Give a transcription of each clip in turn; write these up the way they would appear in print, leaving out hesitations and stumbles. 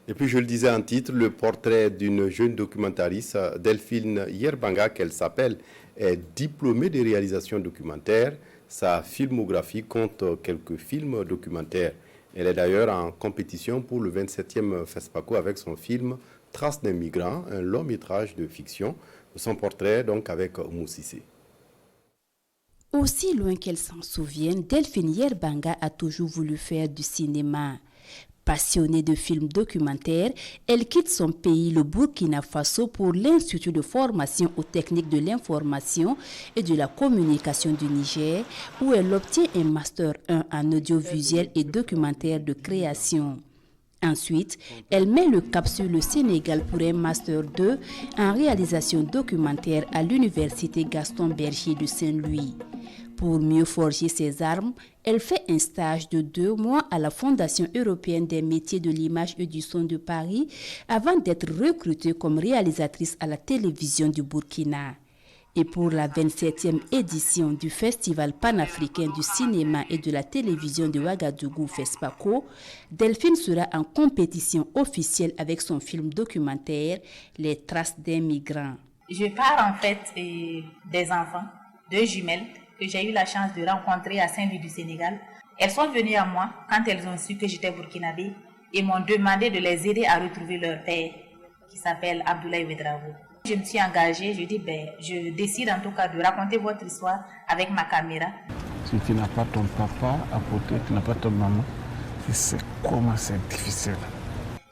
Et puis je le disais en titre, le portrait d'une jeune documentariste, Delphine Yerbanga, qu'elle s'appelle, est diplômée de réalisation documentaire. Sa filmographie compte quelques films documentaires. Elle est d'ailleurs en compétition pour le 27e FESPACO avec son film Traces d'un migrant, un long métrage de fiction. Son portrait donc avec Moussissé. Aussi loin qu'elle s'en souvienne, Delphine Yerbanga a toujours voulu faire du cinéma. Passionnée de films documentaires, elle quitte son pays, le Burkina Faso, pour l'Institut de formation aux techniques de l'information et de la communication du Niger, où elle obtient un Master 1 en audiovisuel et documentaire de création. Ensuite, elle met le cap sur le Sénégal pour un Master 2 en réalisation documentaire à l'Université Gaston Berger de Saint-Louis. Pour mieux forger ses armes, elle fait un stage de 2 mois à la Fondation européenne des métiers de l'image et du son de Paris avant d'être recrutée comme réalisatrice à la télévision du Burkina. Et pour la 27e édition du Festival panafricain du cinéma et de la télévision de Ouagadougou FESPACO, Delphine sera en compétition officielle avec son film documentaire Les Traces d'un migrant. Je parle en fait des enfants, 2 jumelles, que j'ai eu la chance de rencontrer à Saint-Louis du Sénégal. Elles sont venues à moi quand elles ont su que j'étais burkinabé et m'ont demandé de les aider à retrouver leur père, qui s'appelle Abdoulaye Ouedraogo. Je me suis engagée, je dis, je décide en tout cas de raconter votre histoire avec ma caméra. Si tu n'as pas ton papa à côté, tu n'as pas ton maman, c'est comment c'est difficile.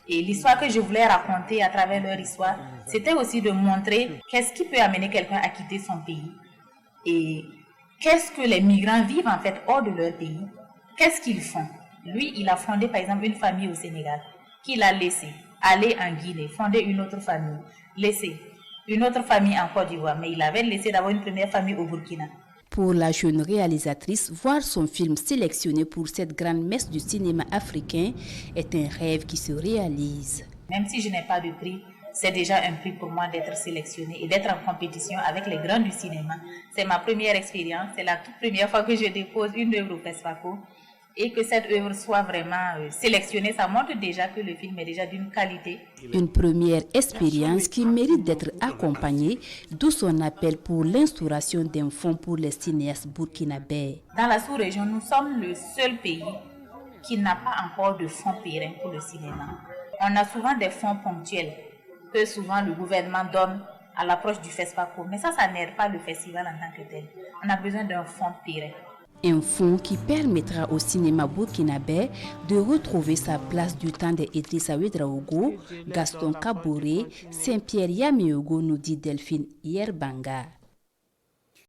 Et l'histoire que je voulais raconter à travers leur histoire, c'était aussi de montrer qu'est-ce qui peut amener quelqu'un à quitter son pays. Et qu'est-ce que les migrants vivent en fait hors de leur pays? Qu'est-ce qu'ils font? Lui, il a fondé par exemple une famille au Sénégal, qu'il a laissé aller en Guinée, fonder une autre famille, laisser une autre famille en Côte d'Ivoire, mais il avait laissé d'abord une première famille au Burkina. Pour la jeune réalisatrice, voir son film sélectionné pour cette grande messe du cinéma africain est un rêve qui se réalise. Même si je n'ai pas de prix, c'est déjà un prix pour moi d'être sélectionnée et d'être en compétition avec les grands du cinéma. C'est ma première expérience, c'est la toute première fois que je dépose une œuvre au FESPACO et que cette œuvre soit vraiment sélectionnée, ça montre déjà que le film est déjà d'une qualité. Une première expérience qui mérite d'être accompagnée, d'où son appel pour l'instauration d'un fonds pour les cinéastes burkinabés. Dans la sous-région, nous sommes le seul pays qui n'a pas encore de fonds pérenne pour le cinéma. On a souvent des fonds ponctuels que souvent le gouvernement donne à l'approche du FESPACO, mais ça n'aide pas le festival en tant que tel. On a besoin d'un fonds pérenne. Un fonds qui permettra au cinéma burkinabé de retrouver sa place du temps de Idrissa Ouedraogo, Gaston Kaboré, Saint-Pierre Yameogo, nous dit Delphine Yerbanga.